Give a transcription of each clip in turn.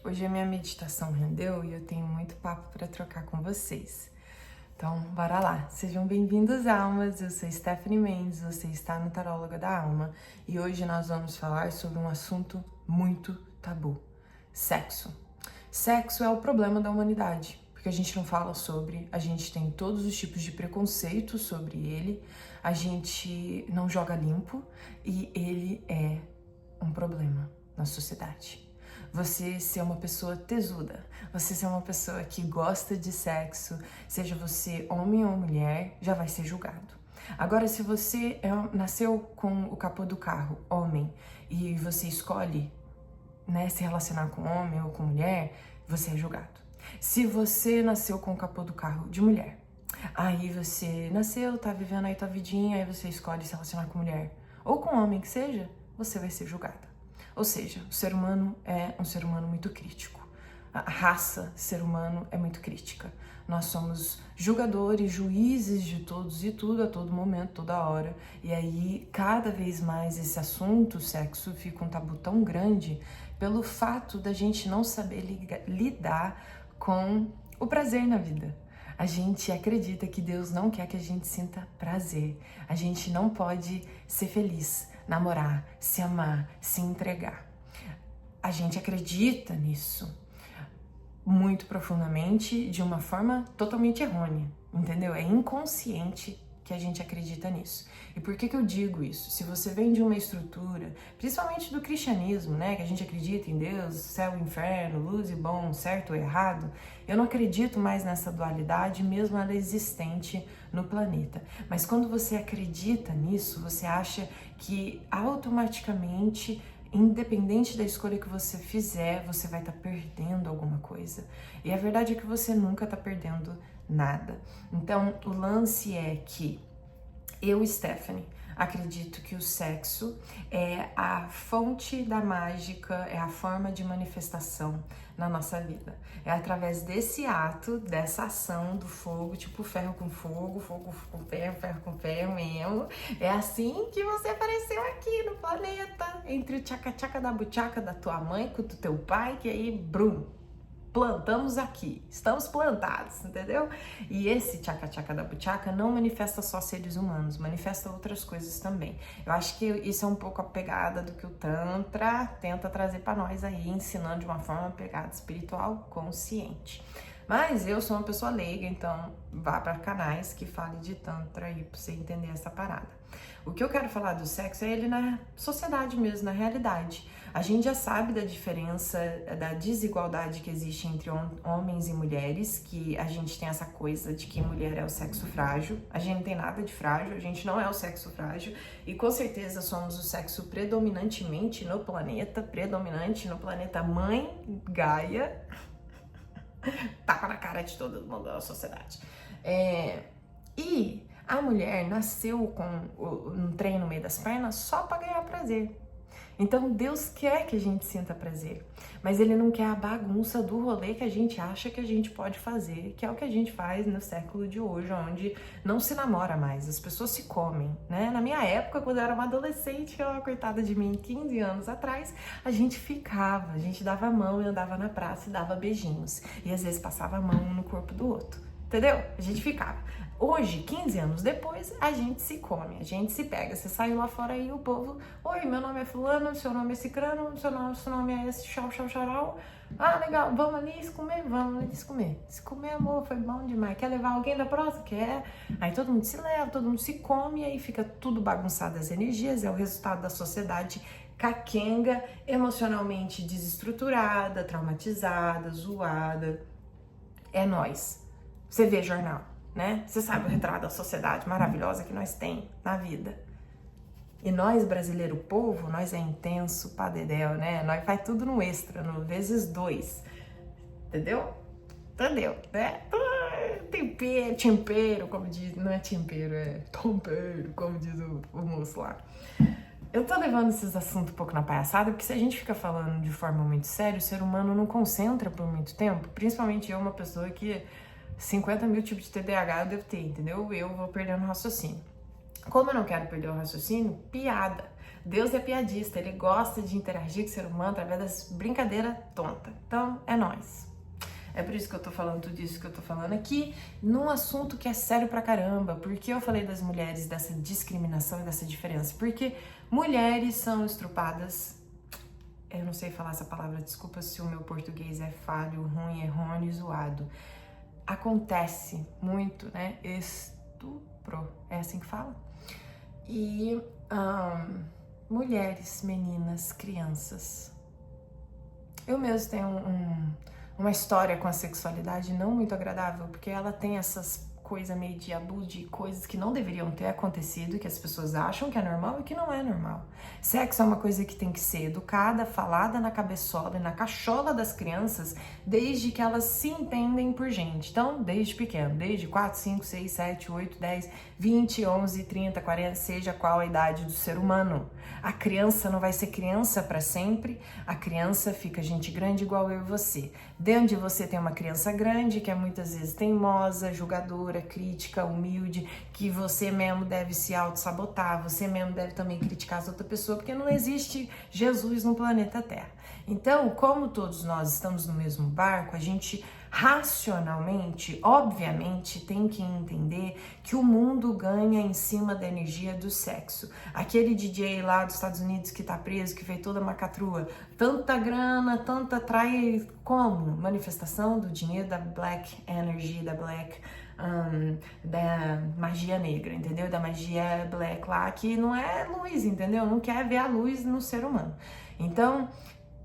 Hoje a minha meditação rendeu e eu tenho muito papo para trocar com vocês. Então, bora lá. Sejam bem-vindos, almas. Eu sou Stephanie Mendes, você está no Taróloga da Alma e hoje nós vamos falar sobre um assunto muito tabu: sexo. Sexo é o problema da humanidade, porque a gente não fala sobre, a gente tem todos os tipos de preconceito sobre ele, a gente não joga limpo e ele é um problema na sociedade. Você ser uma pessoa tesuda, você ser uma pessoa que gosta de sexo, seja você homem ou mulher, já vai ser julgado. Agora, se você nasceu com o capô do carro, homem, e você escolhe, se relacionar com homem ou com mulher, você é julgado. Se você nasceu com o capô do carro de mulher, aí você nasceu, tá vivendo aí tua vidinha, aí você escolhe se relacionar com mulher ou com homem que seja, você vai ser julgada. Ou seja, o ser humano é um ser humano muito crítico. A raça ser humano é muito crítica. Nós somos julgadores, juízes de todos e tudo, a todo momento, toda hora. E aí, cada vez mais esse assunto, o sexo, fica um tabu tão grande pelo fato da gente não saber lidar com o prazer na vida. A gente acredita que Deus não quer que a gente sinta prazer. A gente não pode ser feliz, namorar, se amar, se entregar. A gente acredita nisso muito profundamente, de uma forma totalmente errônea, entendeu? É inconsciente que a gente acredita nisso. E por que eu digo isso? Se você vem de uma estrutura, principalmente do cristianismo, que a gente acredita em Deus, céu e inferno, luz e bom, certo ou errado, eu não acredito mais nessa dualidade, mesmo ela existente no planeta. Mas quando você acredita nisso, você acha que automaticamente, independente da escolha que você fizer, você vai estar perdendo alguma coisa. E a verdade é que você nunca está perdendo nada. Então, o lance é que eu, Stephanie, acredito que o sexo é a fonte da mágica, é a forma de manifestação na nossa vida. É através desse ato, dessa ação do fogo, tipo ferro com fogo, fogo com ferro, ferro com ferro mesmo. É assim que você apareceu aqui no planeta, entre o tchaca-tchaca da buchaca da tua mãe com o teu pai, que aí, brum, plantamos aqui, estamos plantados, entendeu? E esse tchaca-tchaca da buchaca não manifesta só seres humanos, manifesta outras coisas também. Eu acho que isso é um pouco a pegada do que o Tantra tenta trazer para nós aí, ensinando de uma forma pegada espiritual consciente. Mas eu sou uma pessoa leiga, então vá para canais que falem de Tantra aí para você entender essa parada. O que eu quero falar do sexo é ele na sociedade mesmo, na realidade. A gente já sabe da diferença, da desigualdade que existe entre homens e mulheres, que a gente tem essa coisa de que mulher é o sexo frágil. A gente não tem nada de frágil, a gente não é o sexo frágil e com certeza somos o sexo predominante no planeta mãe, Gaia. Tapa na cara de todo mundo da sociedade. E a mulher nasceu com um trem no meio das pernas só para ganhar prazer. Então Deus quer que a gente sinta prazer, mas Ele não quer a bagunça do rolê que a gente acha que a gente pode fazer, que é o que a gente faz no século de hoje, onde não se namora mais, as pessoas se comem, Na minha época, quando eu era uma adolescente, coitada de mim, 15 anos atrás, a gente dava a mão e andava na praça e dava beijinhos, e às vezes passava a mão um no corpo do outro. Entendeu? A gente ficava. Hoje, 15 anos depois, a gente se come, a gente se pega. Você saiu lá fora aí, o povo... Oi, meu nome é fulano, seu nome é cicrano, seu nome é esse, xau. Ah, legal, vamos ali se comer? Vamos ali se comer. Se comer, amor, foi bom demais. Quer levar alguém da próxima? Quer? Aí todo mundo se leva, todo mundo se come, e aí fica tudo bagunçado as energias, é o resultado da sociedade caquenga, emocionalmente desestruturada, traumatizada, zoada. É nós. Você vê jornal, Você sabe o retrato da sociedade maravilhosa que nós tem na vida. E nós, brasileiro povo, nós é intenso, pá dedéu, Nós faz tudo no extra, no vezes 2. Entendeu? Tempero, como diz, não é tempero, é tompeiro, como diz o moço lá. Eu tô levando esses assuntos um pouco na palhaçada, porque se a gente fica falando de forma muito séria, o ser humano não concentra por muito tempo, principalmente eu, uma pessoa que 50 mil tipos de TDAH eu devo ter, entendeu? Eu vou perdendo o raciocínio. Como eu não quero perder o raciocínio, piada. Deus é piadista, ele gosta de interagir com o ser humano através das brincadeiras tontas. Então, é nóis. É por isso que eu tô falando tudo isso que eu tô falando aqui, num assunto que é sério pra caramba. Por que eu falei das mulheres, dessa discriminação e dessa diferença? Porque mulheres são estrupadas. Eu não sei falar essa palavra, desculpa se o meu português é falho, ruim, errôneo, zoado. Acontece muito, né? Estupro, é assim que fala? E mulheres, meninas, crianças. Eu mesmo tenho uma história com a sexualidade não muito agradável, porque ela tem essas coisas meio de abuso de coisas que não deveriam ter acontecido, que as pessoas acham que é normal e que não é normal. Sexo é uma coisa que tem que ser educada, falada na cabeçola e na cachola das crianças, desde que elas se entendem por gente. Então, desde pequeno, desde 4, 5, 6, 7, 8, 10, 20, 11, 30, 40, seja qual a idade do ser humano. A criança não vai ser criança para sempre, a criança fica gente grande igual eu e você. Dentro de você tem uma criança grande, que é muitas vezes teimosa, julgadora, crítica, humilde, que você mesmo deve se auto-sabotar, você mesmo deve também criticar as outras pessoas, porque não existe Jesus no planeta Terra. Então, como todos nós estamos no mesmo barco, a gente racionalmente, obviamente, tem que entender que o mundo ganha em cima da energia do sexo. Aquele DJ lá dos Estados Unidos que tá preso, que fez toda a macatrua, tanta grana, tanta atrai como? Manifestação do dinheiro da Black Energy, da Black... da magia negra, entendeu? Da magia black lá, que não é luz, entendeu? Não quer ver a luz no ser humano. Então,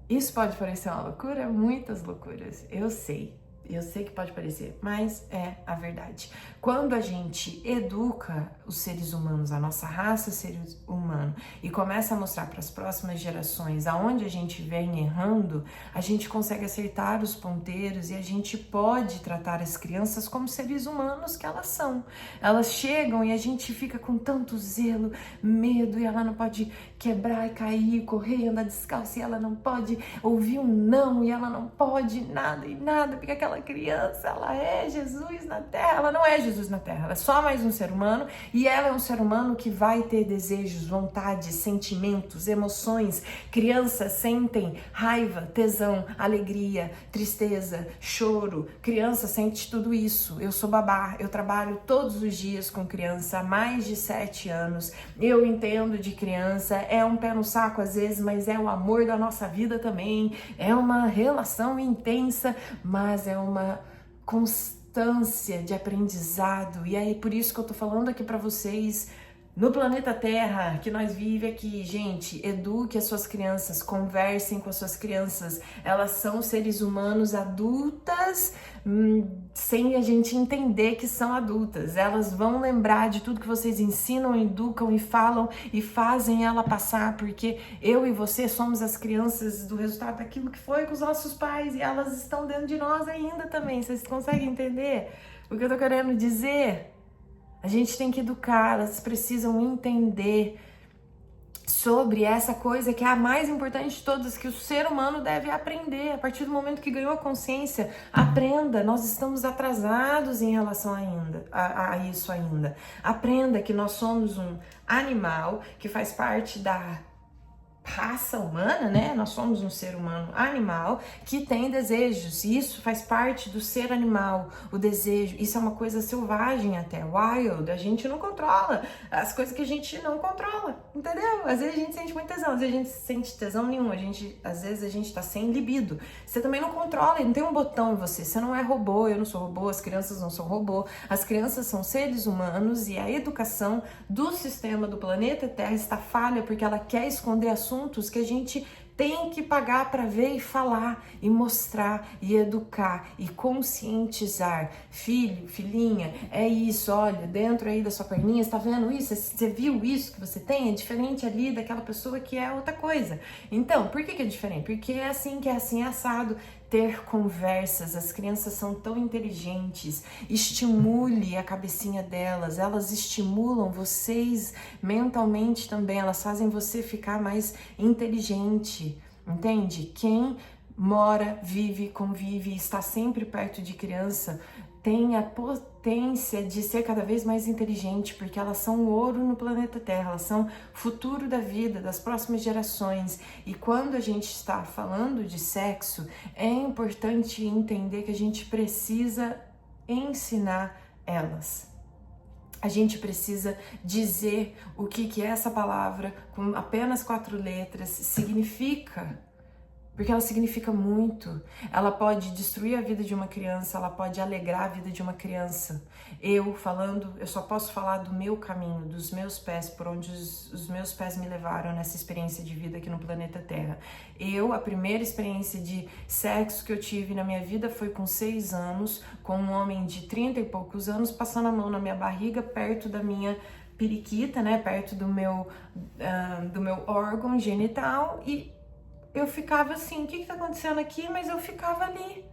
isso pode parecer uma loucura, muitas loucuras, eu sei que pode parecer, mas é a verdade. Quando a gente educa os seres humanos, a nossa raça ser humano, e começa a mostrar para as próximas gerações aonde a gente vem errando, a gente consegue acertar os ponteiros e a gente pode tratar as crianças como seres humanos que elas são. Elas chegam e a gente fica com tanto zelo, medo, e ela não pode quebrar e cair, correr e andar descalço, e ela não pode ouvir um não, e ela não pode nada e nada, porque aquela criança, ela é Jesus na Terra. Ela não é Jesus na Terra, ela é só mais um ser humano, e ela é um ser humano que vai ter desejos, vontades, sentimentos, emoções. Crianças sentem raiva, tesão, alegria, tristeza, choro. Criança sente tudo isso. Eu sou babá, eu trabalho todos os dias com criança há mais de 7 anos. Eu entendo de criança, é um pé no saco às vezes, mas é o amor da nossa vida também. É uma relação intensa, mas é uma constância de aprendizado. E é por isso que eu tô falando aqui pra vocês, no planeta Terra, que nós vivemos aqui, gente, eduque as suas crianças, conversem com as suas crianças. Elas são seres humanos adultas, sem a gente entender que são adultas. Elas vão lembrar de tudo que vocês ensinam, educam e falam e fazem ela passar, porque eu e você somos as crianças do resultado daquilo que foi com os nossos pais, e elas estão dentro de nós ainda também. Vocês conseguem entender o que eu tô querendo dizer? A gente tem que educar, elas precisam entender sobre essa coisa que é a mais importante de todas, que o ser humano deve aprender. A partir do momento que ganhou a consciência, aprenda. Nós estamos atrasados em relação a isso ainda. Aprenda que nós somos um animal que faz parte da raça humana, né? Nós somos um ser humano animal que tem desejos. Isso faz parte do ser animal, o desejo. Isso é uma coisa selvagem até, wild. A gente não controla as coisas que a gente não controla, entendeu? Às vezes a gente sente muito tesão, às vezes a gente sente tesão nenhum, às vezes a gente tá sem libido. Você também não controla, não tem um botão em você. Você não é robô, eu não sou robô, as crianças não são robô. As crianças são seres humanos, e a educação do sistema do planeta Terra está falha porque ela quer esconder assuntos que a gente tem que pagar para ver e falar e mostrar e educar e conscientizar. Filho, filhinha, é isso, olha, dentro aí da sua perninha, você tá vendo isso? Você viu isso que você tem? É diferente ali daquela pessoa que é outra coisa. Então, por que é diferente? Porque é assim, é assado. Ter conversas, as crianças são tão inteligentes, estimule a cabecinha delas, elas estimulam vocês mentalmente também, elas fazem você ficar mais inteligente, entende? Quem mora, vive, convive, está sempre perto de criança, têm a potência de ser cada vez mais inteligente, porque elas são o ouro no planeta Terra, elas são o futuro da vida, das próximas gerações. E quando a gente está falando de sexo, é importante entender que a gente precisa ensinar elas. A gente precisa dizer o que essa palavra, com apenas 4 letras, significa. Porque ela significa muito. Ela pode destruir a vida de uma criança, ela pode alegrar a vida de uma criança. Eu só posso falar do meu caminho, dos meus pés, por onde os meus pés me levaram nessa experiência de vida aqui no planeta Terra. A primeira experiência de sexo que eu tive na minha vida foi com 6 anos, com um homem de 30 e poucos anos, passando a mão na minha barriga, perto da minha periquita, né, perto do meu órgão genital, e eu ficava assim, o que tá acontecendo aqui? Mas eu ficava ali.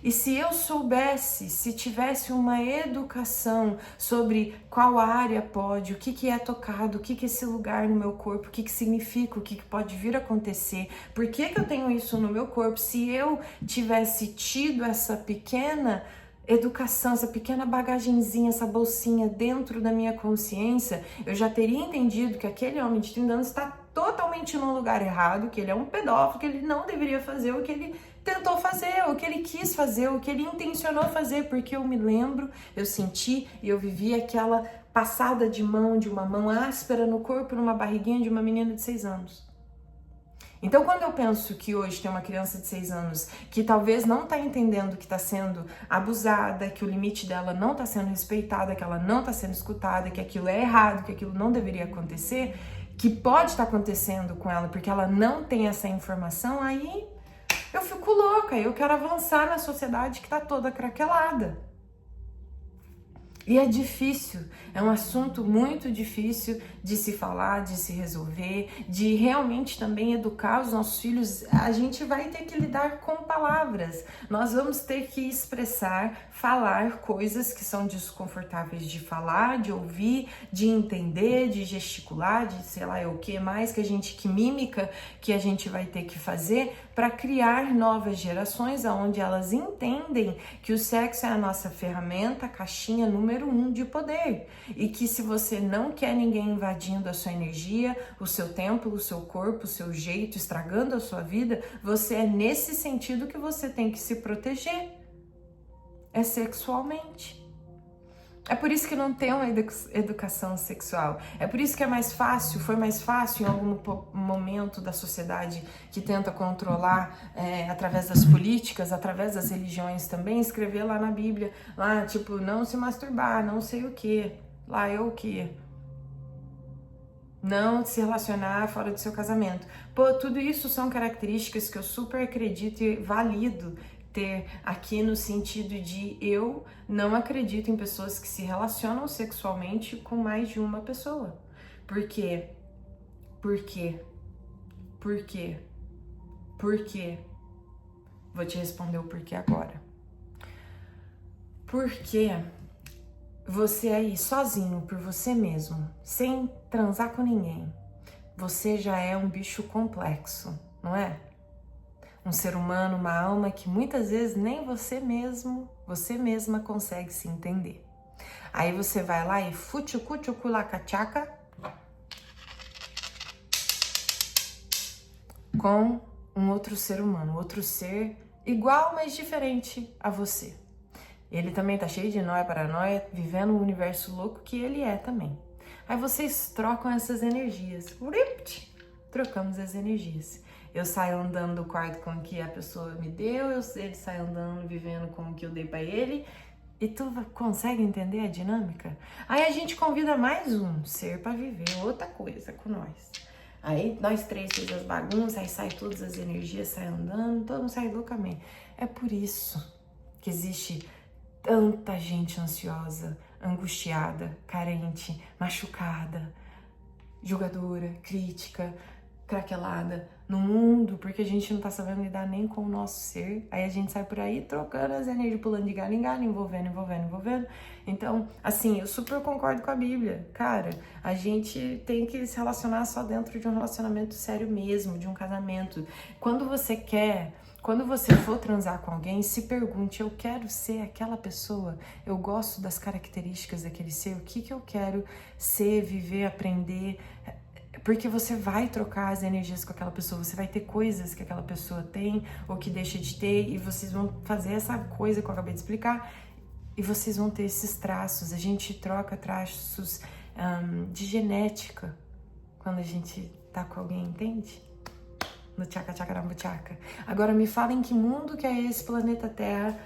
E se eu soubesse, se tivesse uma educação sobre qual área pode, o que é tocado, o que é esse lugar no meu corpo, o que significa, o que pode vir a acontecer, por que eu tenho isso no meu corpo, se eu tivesse tido essa pequena educação, essa pequena bagagenzinha, essa bolsinha dentro da minha consciência, eu já teria entendido que aquele homem de 30 anos está totalmente no lugar errado, que ele é um pedófilo, que ele não deveria fazer o que ele tentou fazer, o que ele quis fazer, o que ele intencionou fazer, porque eu me lembro, eu senti e eu vivi aquela passada de uma mão áspera no corpo, numa barriguinha de uma menina de 6 anos. Então, quando eu penso que hoje tem uma criança de 6 anos que talvez não está entendendo que está sendo abusada, que o limite dela não está sendo respeitado, que ela não está sendo escutada, que aquilo é errado, que aquilo não deveria acontecer, que pode estar acontecendo com ela porque ela não tem essa informação, aí eu fico louca, eu quero avançar na sociedade que está toda craquelada. E é difícil, é um assunto muito difícil de se falar, de se resolver, de realmente também educar os nossos filhos. A gente vai ter que lidar com palavras, nós vamos ter que expressar, falar coisas que são desconfortáveis de falar, de ouvir, de entender, de gesticular, de sei lá o que mais que mímica que a gente vai ter que fazer para criar novas gerações onde elas entendem que o sexo é a nossa ferramenta, a caixinha número 1 de poder, e que se você não quer ninguém invadindo a sua energia, o seu tempo, o seu corpo, o seu jeito, estragando a sua vida, é nesse sentido que você tem que se proteger, é sexualmente. É por isso que não tem uma educação sexual. É por isso que foi mais fácil em algum momento da sociedade que tenta controlar através das políticas, através das religiões também, escrever lá na Bíblia, lá tipo, não se masturbar, não sei o que, lá é o que, não se relacionar fora do seu casamento. Pô, tudo isso são características que eu super acredito e valido ter aqui no sentido de eu não acredito em pessoas que se relacionam sexualmente com mais de uma pessoa. Por quê? Por quê? Por quê? Por quê? Vou te responder o porquê agora. Porque você aí sozinho, por você mesmo, sem transar com ninguém, você já é um bicho complexo, não é? Um ser humano, uma alma que muitas vezes nem você mesma consegue se entender. Aí você vai lá e fuchucuchuculacachaca com um outro ser humano, outro ser igual, mas diferente a você. Ele também tá cheio de nóia, paranoia, vivendo um universo louco que ele é também. Aí vocês trocam essas energias. Trocamos as energias. Eu saio andando do quarto com o que a pessoa me deu, ele sai andando, vivendo com o que eu dei pra ele, e tu consegue entender a dinâmica? Aí a gente convida mais um ser pra viver outra coisa com nós. Aí nós 3 fizemos as bagunças, aí sai todas as energias, sai andando, todo mundo sai loucamente. É por isso que existe tanta gente ansiosa, angustiada, carente, machucada, julgadora, crítica, craquelada no mundo, porque a gente não tá sabendo lidar nem com o nosso ser. Aí a gente sai por aí trocando as energias, pulando de galho em galho, envolvendo. Então, assim, eu super concordo com a Bíblia. Cara, a gente tem que se relacionar só dentro de um relacionamento sério mesmo, de um casamento. Quando você quer Quando você for transar com alguém, se pergunte, eu quero ser aquela pessoa? Eu gosto das características daquele ser? O que eu quero ser, viver, aprender? Porque você vai trocar as energias com aquela pessoa, você vai ter coisas que aquela pessoa tem ou que deixa de ter, e vocês vão fazer essa coisa que eu acabei de explicar, e vocês vão ter esses traços. A gente troca traços de genética quando a gente tá com alguém, entende? No tchaka tchaka rambu tchaka. Agora me falem que mundo que é esse planeta Terra,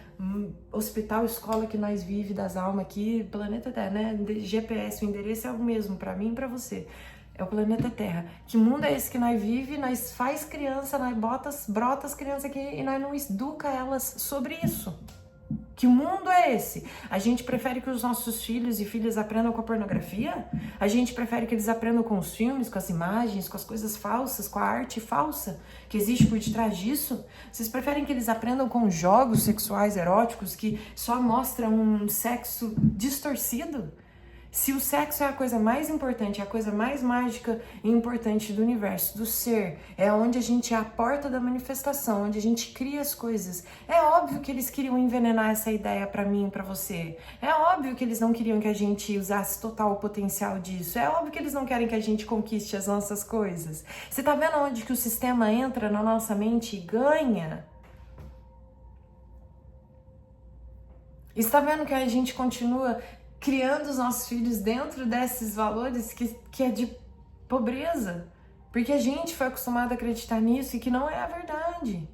hospital, escola que nós vive das almas aqui, planeta Terra, né? GPS, o endereço é o mesmo pra mim e pra você. É o planeta Terra. Que mundo é esse que nós vive? Nós faz criança, nós brota as crianças aqui e nós não educa elas sobre isso. Que mundo é esse? A gente prefere que os nossos filhos e filhas aprendam com a pornografia? A gente prefere que eles aprendam com os filmes, com as imagens, com as coisas falsas, com a arte falsa que existe por detrás disso? Vocês preferem que eles aprendam com jogos sexuais eróticos que só mostram um sexo distorcido? Se o sexo é a coisa mais importante, a coisa mais mágica e importante do universo, do ser, é onde a gente é a porta da manifestação, onde a gente cria as coisas. É óbvio que eles queriam envenenar essa ideia pra mim e pra você. É óbvio que eles não queriam que a gente usasse total o potencial disso. É óbvio que eles não querem que a gente conquiste as nossas coisas. Você tá vendo onde que o sistema entra na nossa mente e ganha? E você tá vendo que a gente continua criando os nossos filhos dentro desses valores que é de pobreza, porque a gente foi acostumado a acreditar nisso e que não é a verdade.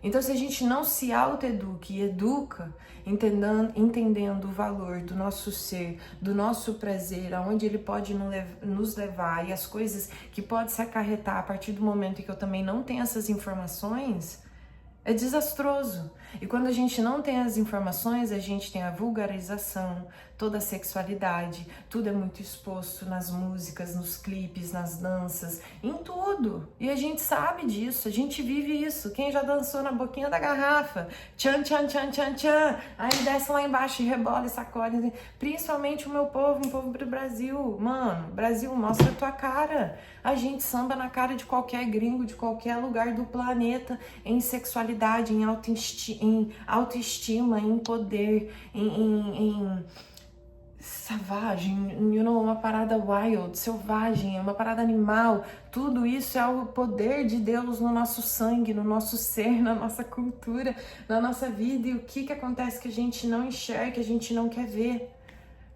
Então, se a gente não se autoeduca e educa, entendendo o valor do nosso ser, do nosso prazer, aonde ele pode nos levar e as coisas que pode se acarretar a partir do momento em que eu também não tenho essas informações, é desastroso. E quando a gente não tem as informações, a gente tem a vulgarização, toda a sexualidade, tudo é muito exposto nas músicas, nos clipes, nas danças, em tudo. E a gente sabe disso, a gente vive isso. Quem já dançou na boquinha da garrafa? Tchan, tchan, tchan, tchan, tchan. Aí desce lá embaixo e rebola e sacode. Principalmente o meu povo, um povo do Brasil. Mano, Brasil, mostra a tua cara. A gente samba na cara de qualquer gringo, de qualquer lugar do planeta, em sexualidade, em autoestima, em poder, em savagem, uma parada wild, selvagem, uma parada animal. Tudo isso é o poder de Deus no nosso sangue, no nosso ser, na nossa cultura, na nossa vida. E o que acontece que a gente não enxerga, que a gente não quer ver?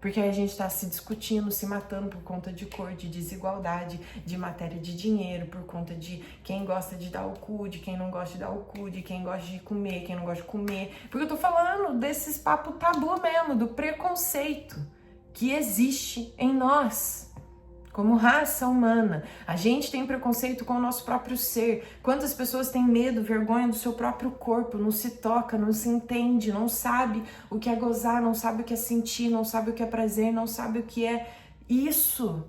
Porque aí a gente tá se discutindo, se matando por conta de cor, de desigualdade, de matéria de dinheiro, por conta de quem gosta de dar o cu, de quem não gosta de dar o cu, de quem gosta de comer, quem não gosta de comer. Porque eu tô falando desses papo tabu mesmo, do preconceito que existe em nós. Como raça humana, a gente tem preconceito com o nosso próprio ser. Quantas pessoas têm medo, vergonha do seu próprio corpo, não se toca, não se entende, não sabe o que é gozar, não sabe o que é sentir, não sabe o que é prazer, não sabe o que é isso.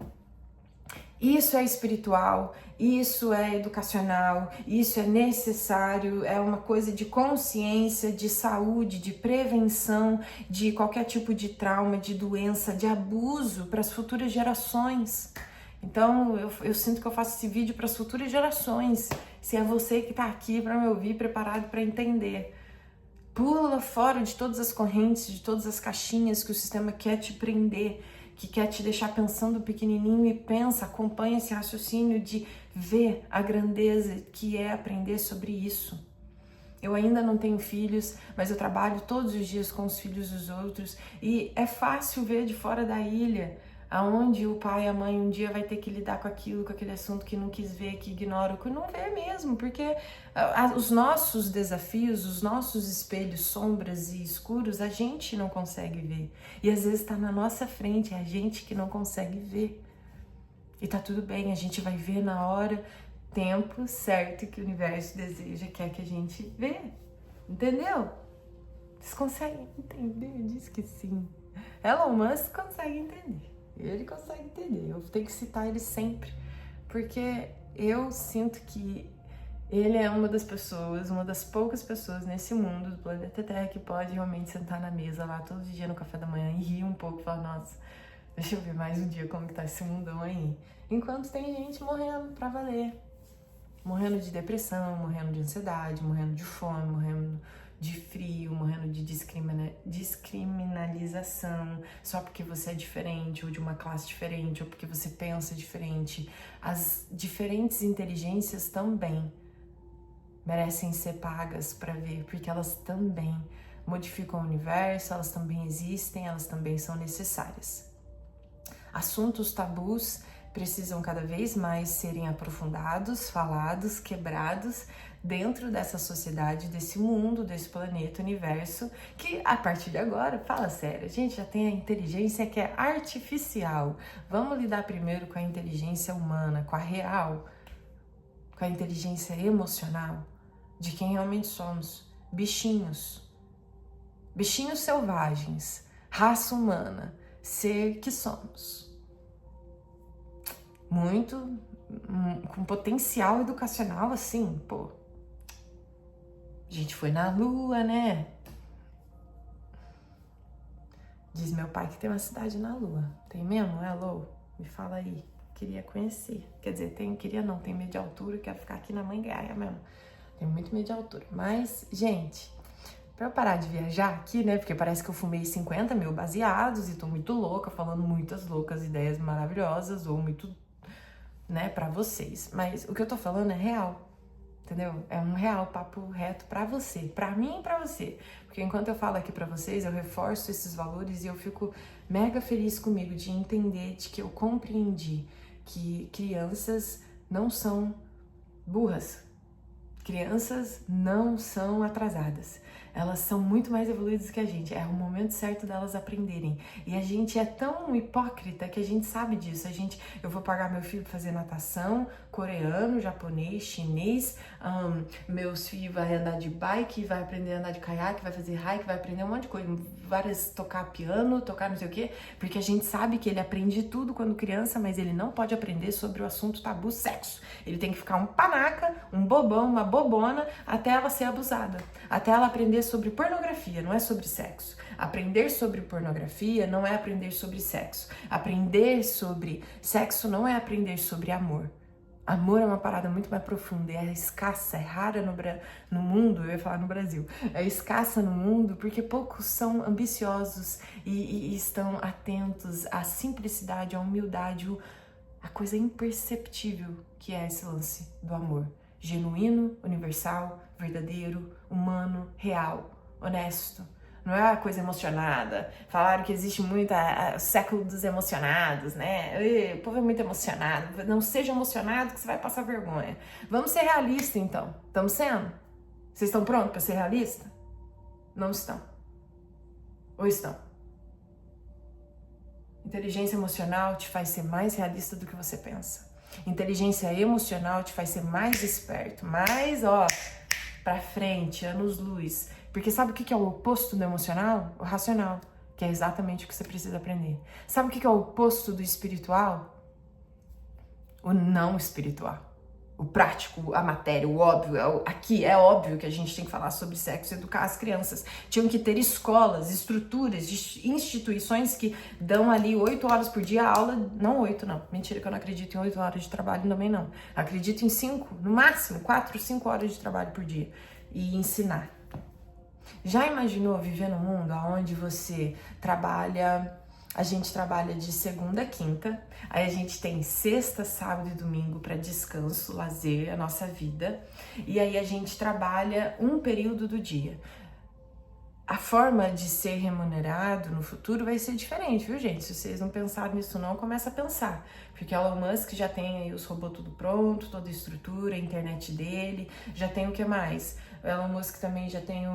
Isso é espiritual, isso é educacional, isso é necessário, é uma coisa de consciência, de saúde, de prevenção, de qualquer tipo de trauma, de doença, de abuso para as futuras gerações. Então eu sinto que eu faço esse vídeo para as futuras gerações. Se é você que está aqui para me ouvir, preparado para entender. Pula fora de todas as correntes, de todas as caixinhas que o sistema quer te prender, que quer te deixar pensando pequenininho, e pensa, acompanha esse raciocínio de ver a grandeza que é aprender sobre isso. Eu ainda não tenho filhos, mas eu trabalho todos os dias com os filhos dos outros e é fácil ver de fora da ilha aonde o pai e a mãe um dia vai ter que lidar com aquilo, com aquele assunto que não quis ver, que ignora, que não vê mesmo, porque os nossos desafios, os nossos espelhos, sombras e escuros, a gente não consegue ver. E às vezes está na nossa frente, é a gente que não consegue ver. E tá tudo bem, a gente vai ver na hora, tempo certo que o universo deseja, quer que a gente vê. Entendeu? Vocês conseguem entender? Diz que sim. Elon Musk consegue entender. Ele consegue entender, eu tenho que citar ele sempre, porque eu sinto que ele é uma das pessoas, uma das poucas pessoas nesse mundo do planeta Terra que pode realmente sentar na mesa lá todo dia no café da manhã e rir um pouco e falar, nossa, deixa eu ver mais um dia como que tá esse mundão aí. Enquanto tem gente morrendo pra valer. morrendo de depressão, morrendo de ansiedade, morrendo de fome, morrendo de frio, morrendo de descriminalização, só porque você é diferente, ou de uma classe diferente, ou porque você pensa diferente. As diferentes inteligências também merecem ser pagas para ver, porque elas também modificam o universo, elas também existem, elas também são necessárias. Assuntos tabus precisam cada vez mais serem aprofundados, falados, quebrados dentro dessa sociedade, desse mundo, desse planeta, universo, que a partir de agora, fala sério, a gente já tem a inteligência que é artificial. Vamos lidar primeiro com a inteligência humana, com a real, com a inteligência emocional, de quem realmente somos, bichinhos selvagens, raça humana, ser que somos. Muito, com potencial educacional, assim, pô. A gente foi na Lua, né? Diz meu pai que tem uma cidade na Lua. Tem mesmo? Alô? Me fala aí. Queria conhecer. Quer dizer, tenho medo de altura, quero ficar aqui na Mangaia mesmo. Tenho muito medo de altura. Mas, gente, pra eu parar de viajar aqui, né? Porque parece que eu fumei 50 mil baseados e tô muito louca, falando muitas loucas ideias maravilhosas, ou muito, né, pra vocês. Mas o que eu tô falando é real, entendeu? É um real papo reto pra você, pra mim e pra você. Porque enquanto eu falo aqui pra vocês, eu reforço esses valores e eu fico mega feliz comigo de entender, de que eu compreendi que crianças não são burras. Crianças não são atrasadas, elas são muito mais evoluídas que a gente, é o momento certo delas aprenderem. E a gente é tão hipócrita que a gente sabe disso. Eu vou pagar meu filho pra fazer natação, coreano, japonês, chinês, meus filhos vão andar de bike, vai aprender a andar de caiaque, vai fazer hike, vai aprender um monte de coisa, tocar piano, tocar não sei o quê, porque a gente sabe que ele aprende tudo quando criança, mas ele não pode aprender sobre o assunto tabu sexo. Ele tem que ficar um panaca, um bobão, uma bobona, até ela ser abusada, até ela aprender sobre pornografia, não é sobre sexo. Aprender sobre pornografia não é aprender sobre sexo. Aprender sobre sexo não é aprender sobre amor. Amor é uma parada muito mais profunda, é escassa, é rara no mundo, eu ia falar no Brasil, é escassa no mundo porque poucos são ambiciosos e estão atentos à simplicidade, à humildade, a coisa imperceptível que é esse lance do amor. Genuíno, universal, verdadeiro, humano, real, honesto. Não é uma coisa emocionada. Falaram que existe muito o século dos emocionados, né? O povo é muito emocionado. Não seja emocionado que você vai passar vergonha. Vamos ser realistas, então. Estamos sendo? Vocês estão prontos para ser realistas? Não estão. Ou estão? Inteligência emocional te faz ser mais realista do que você pensa. Inteligência emocional te faz ser mais esperto, mais, pra frente, anos-luz. Porque sabe o que é o oposto do emocional? O racional, que é exatamente o que você precisa aprender. Sabe o que é o oposto do espiritual? O não espiritual. O prático, a matéria, o óbvio. Aqui é óbvio que a gente tem que falar sobre sexo e educar as crianças. Tinham que ter escolas, estruturas, instituições que dão ali 8 horas por dia aula. Não 8, não. Mentira que eu não acredito em 8 horas de trabalho também, não. Acredito em 5, no máximo 4, 5 horas de trabalho por dia. E ensinar. Já imaginou viver num mundo onde você trabalha... A gente trabalha de segunda a quinta, aí a gente tem sexta, sábado e domingo para descanso, lazer, a nossa vida, e aí a gente trabalha um período do dia. A forma de ser remunerado no futuro vai ser diferente, viu, gente? Se vocês não pensaram nisso não, começa a pensar. Porque Elon Musk já tem aí os robôs tudo pronto, toda a estrutura, a internet dele, já tem o que mais? O Elon Musk também já tem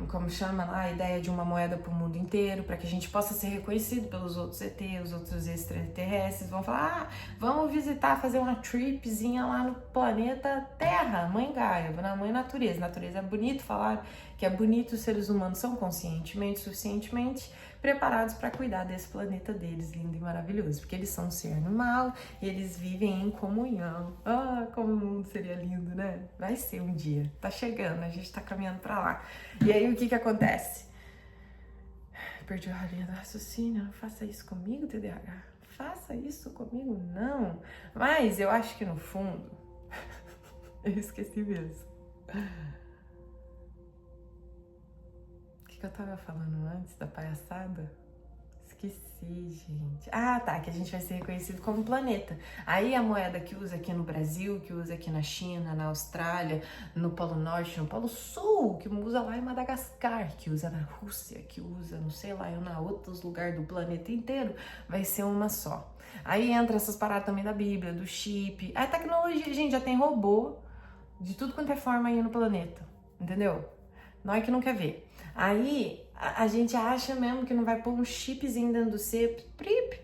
como chama lá, a ideia de uma moeda para o mundo inteiro, para que a gente possa ser reconhecido pelos outros ET, os outros extraterrestres. Vão falar, vamos visitar, fazer uma tripzinha lá no planeta Terra, Mãe Gaia, na Mãe Natureza. Natureza é bonito falar que é bonito, os seres humanos são conscientemente, suficientemente preparados para cuidar desse planeta deles, lindo e maravilhoso, porque eles são um ser animal e eles vivem em comunhão. Como o mundo seria lindo, né? Vai ser um dia, tá chegando, a gente tá caminhando para lá. E aí o que acontece? Perdi a linha do raciocínio, não faça isso comigo, TDAH. faça isso comigo, não. Mas eu acho que no fundo, eu esqueci mesmo. O que eu tava falando antes da palhaçada? Esqueci, gente. Ah, tá, que a gente vai ser reconhecido como planeta. Aí a moeda que usa aqui no Brasil, que usa aqui na China, na Austrália, no Polo Norte, no Polo Sul, que usa lá em Madagascar, que usa na Rússia, que usa, não sei lá, em outros lugares do planeta inteiro, vai ser uma só. Aí entra essas paradas também da Bíblia, do chip. A tecnologia, gente, já tem robô de tudo quanto é forma aí no planeta, entendeu? Nós que não quer ver. Aí a gente acha mesmo que não vai pôr um chipzinho dentro do C,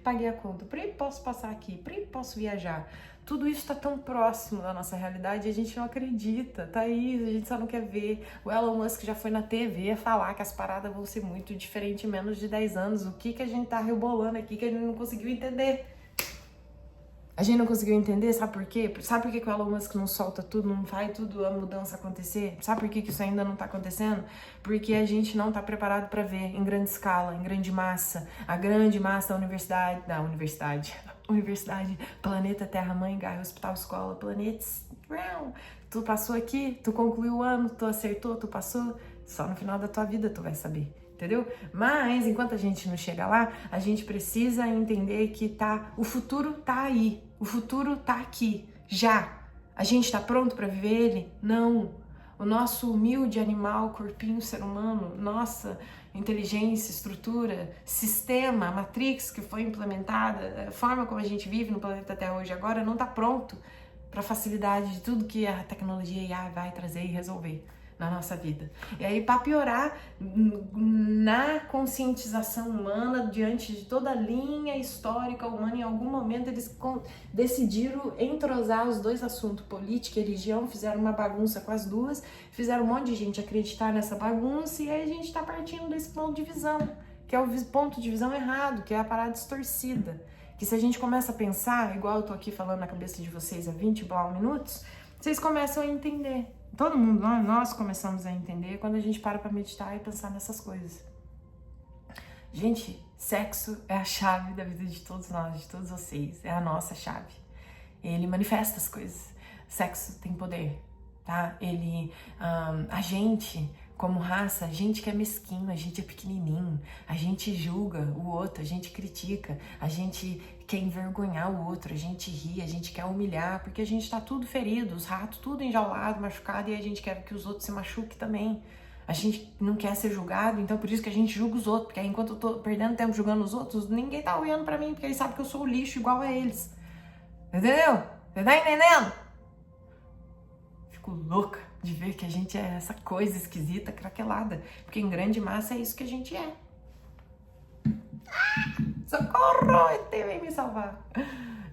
paguei a conta, posso passar aqui, posso viajar. Tudo isso tá tão próximo da nossa realidade e a gente não acredita, tá aí, a gente só não quer ver. O Elon Musk já foi na TV falar que as paradas vão ser muito diferentes em menos de 10 anos. O que a gente tá rebolando aqui que a gente não conseguiu entender? A gente não conseguiu entender, sabe por quê? Sabe por que o Elon Musk não solta tudo, não faz tudo a mudança acontecer? Sabe por que isso ainda não tá acontecendo? Porque a gente não tá preparado para ver em grande escala, em grande massa. A grande massa da universidade, planeta, terra, mãe, garra, hospital, escola, planetas. Tu passou aqui, tu concluiu o ano, tu acertou, tu passou. Só no final da tua vida tu vai saber. Entendeu? Mas enquanto a gente não chega lá, a gente precisa entender que o futuro tá aí, o futuro tá aqui, já. A gente tá pronto para viver ele? Não. O nosso humilde animal, corpinho, ser humano, nossa inteligência, estrutura, sistema, matrix que foi implementada, a forma como a gente vive no planeta Terra hoje agora não tá pronto para facilidade de tudo que a tecnologia IA vai trazer e resolver na nossa vida. E aí, para piorar, na conscientização humana, diante de toda a linha histórica humana, em algum momento eles decidiram entrosar os dois assuntos, política e religião, fizeram uma bagunça com as duas, fizeram um monte de gente acreditar nessa bagunça, e aí a gente está partindo desse ponto de visão, que é o ponto de visão errado, que é a parada distorcida. Que se a gente começa a pensar, igual eu tô aqui falando na cabeça de vocês há 20 minutos, vocês começam a entender. Todo mundo, nós começamos a entender quando a gente para meditar e pensar nessas coisas. Gente, sexo é a chave da vida de todos nós, de todos vocês. É a nossa chave. Ele manifesta as coisas. Sexo tem poder, tá? A gente, como raça, a gente que é mesquinho, a gente é pequenininho, a gente julga o outro, a gente critica, a gente quer envergonhar o outro, a gente ri, a gente quer humilhar, porque a gente tá tudo ferido, os ratos tudo enjaulado, machucado, e a gente quer que os outros se machuquem também. A gente não quer ser julgado, então por isso que a gente julga os outros, porque aí enquanto eu tô perdendo tempo julgando os outros, ninguém tá olhando pra mim, porque eles sabem que eu sou o lixo igual a eles. Entendeu? Você tá entendendo? Fico louca de ver que a gente é essa coisa esquisita, craquelada, porque em grande massa é isso que a gente é. Socorro, ET vem me salvar.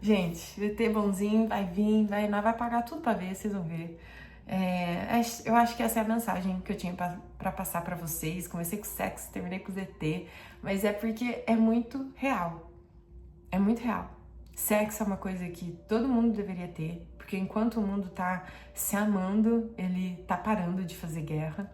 Gente, o ET bonzinho vai vir, nós vai pagar tudo pra ver, vocês vão ver. Eu acho que essa é a mensagem que eu tinha pra passar pra vocês. Comecei com sexo, terminei com o ET, mas é porque é muito real. É muito real. Sexo é uma coisa que todo mundo deveria ter, porque enquanto o mundo tá se amando, ele tá parando de fazer guerra.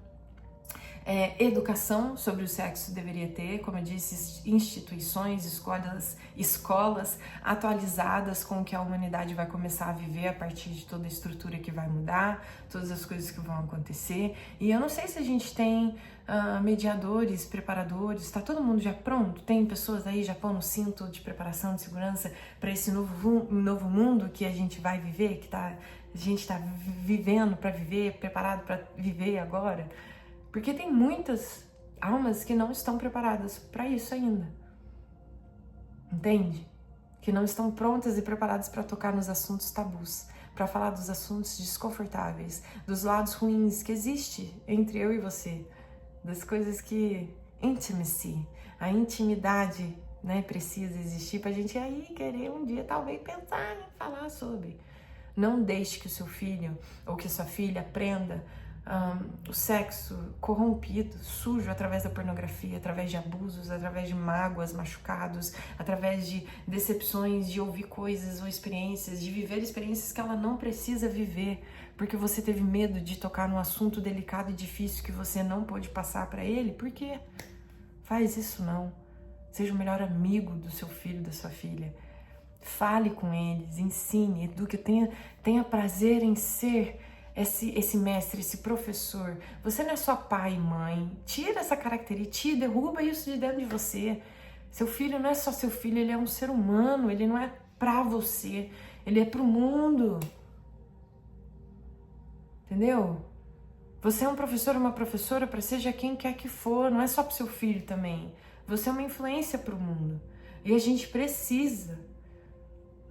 Educação sobre o sexo deveria ter, como eu disse, instituições, escolas atualizadas com o que a humanidade vai começar a viver a partir de toda a estrutura que vai mudar, todas as coisas que vão acontecer. E eu não sei se a gente tem mediadores, preparadores, tá todo mundo já pronto? Tem pessoas aí já pondo cinto de preparação, de segurança para esse novo mundo que a gente vai viver, que a gente tá vivendo para viver, preparado para viver agora? Porque tem muitas almas que não estão preparadas para isso ainda. Entende? Que não estão prontas e preparadas para tocar nos assuntos tabus, para falar dos assuntos desconfortáveis, dos lados ruins que existe entre eu e você, das coisas que... Intimacy, a intimidade, né, precisa existir pra gente aí querer um dia talvez pensar em falar sobre. Não deixe que o seu filho ou que a sua filha aprenda o sexo corrompido, sujo, através da pornografia, através de abusos, através de mágoas, machucados, através de decepções, de ouvir coisas ou experiências, de viver experiências que ela não precisa viver, porque você teve medo de tocar num assunto delicado e difícil que você não pôde passar para ele. Por quê? Faz isso não. Seja o melhor amigo do seu filho, da sua filha. Fale com eles, ensine, eduque, tenha prazer em ser esse mestre, esse professor. Você não é só pai e mãe. Tira essa característica, derruba isso de dentro de você. Seu filho não é só seu filho, ele é um ser humano, ele não é pra você, ele é pro mundo. Entendeu? Você é um professor, uma professora para seja quem quer que for, não é só pro seu filho também. Você é uma influência pro mundo. E a gente precisa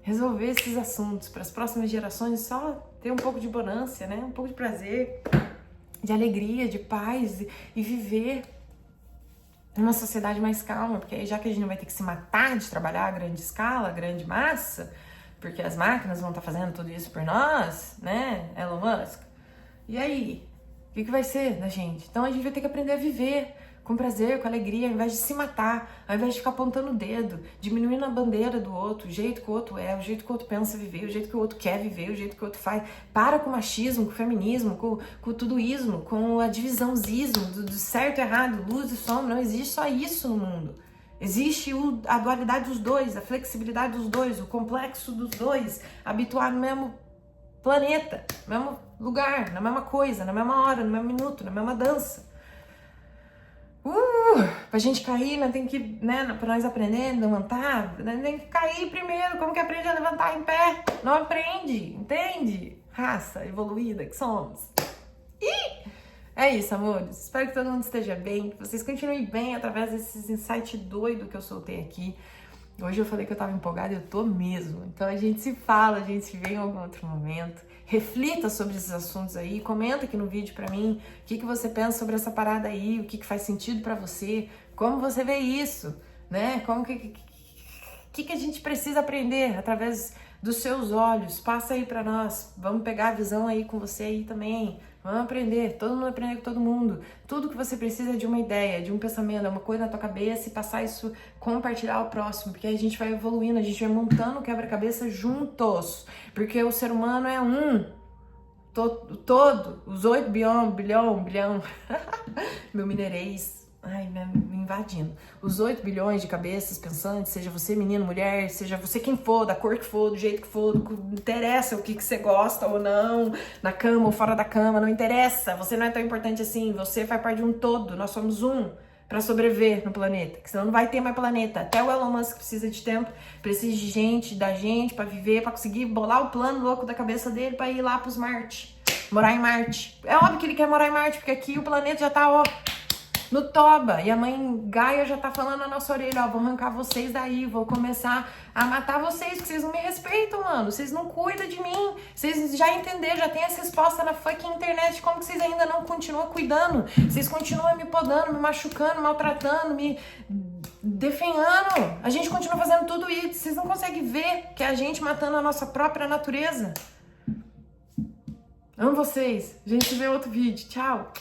resolver esses assuntos para as próximas gerações, só ter um pouco de bonância, né? Um pouco de prazer, de alegria, de paz e viver numa sociedade mais calma, porque aí já que a gente não vai ter que se matar de trabalhar a grande escala, a grande massa, porque as máquinas vão estar fazendo tudo isso por nós, né, Elon Musk? E aí? O que vai ser da gente? Então a gente vai ter que aprender a viver com prazer, com alegria, ao invés de se matar, ao invés de ficar apontando o dedo, diminuindo a bandeira do outro, o jeito que o outro é, o jeito que o outro pensa viver, o jeito que o outro quer viver, o jeito que o outro faz. Para com o machismo, com o feminismo, com o tudoísmo, com a divisãozismo, do certo e errado, luz e sombra. Não existe só isso no mundo. Existe a dualidade dos dois, a flexibilidade dos dois, o complexo dos dois, habituar no mesmo planeta, no mesmo lugar, na mesma coisa, na mesma hora, no mesmo minuto, na mesma dança. Pra gente cair, nós tem que, né, pra nós aprender a levantar, nós tem que cair primeiro. Como que aprende a levantar em pé? Não aprende, entende? Raça evoluída que somos. E é isso, amores. Espero que todo mundo esteja bem, que vocês continuem bem através desses insights doidos que eu soltei aqui. Hoje eu falei que eu tava empolgada e eu tô mesmo. Então a gente se fala, a gente se vê em algum outro momento. Reflita sobre esses assuntos aí, comenta aqui no vídeo pra mim o que você pensa sobre essa parada aí, o que faz sentido pra você, como você vê isso, né? Como que a gente precisa aprender através dos seus olhos. Passa aí pra nós, vamos pegar a visão aí com você aí também. Vamos aprender, todo mundo aprende com todo mundo. Tudo que você precisa é de uma ideia, de um pensamento, é uma coisa na tua cabeça e passar isso, compartilhar ao próximo, porque a gente vai evoluindo, a gente vai montando o quebra-cabeça juntos, porque o ser humano é um, todo, os 8 bilhão, meu mineirês, ai, me invadindo. Os 8 bilhões de cabeças pensantes, seja você menino, mulher, seja você quem for, da cor que for, do jeito que for, não interessa o que você gosta ou não, na cama ou fora da cama, não interessa. Você não é tão importante assim, você faz parte de um todo, nós somos um para sobreviver no planeta, que senão não vai ter mais planeta. Até o Elon Musk precisa de tempo, precisa de gente, da gente, para viver, para conseguir bolar o plano louco da cabeça dele para ir lá pros Marte, morar em Marte. É óbvio que ele quer morar em Marte, porque aqui o planeta já tá, ó, no toba, e a mãe Gaia já tá falando na nossa orelha, ó, vou arrancar vocês daí, vou começar a matar vocês, porque vocês não me respeitam, mano, vocês não cuidam de mim, vocês já entenderam, já tem essa resposta na fucking internet, como que vocês ainda não continuam cuidando, vocês continuam me podando, me machucando, maltratando, me definhando, a gente continua fazendo tudo isso, vocês não conseguem ver que é a gente matando a nossa própria natureza? Amo vocês, a gente se vê em outro vídeo, tchau!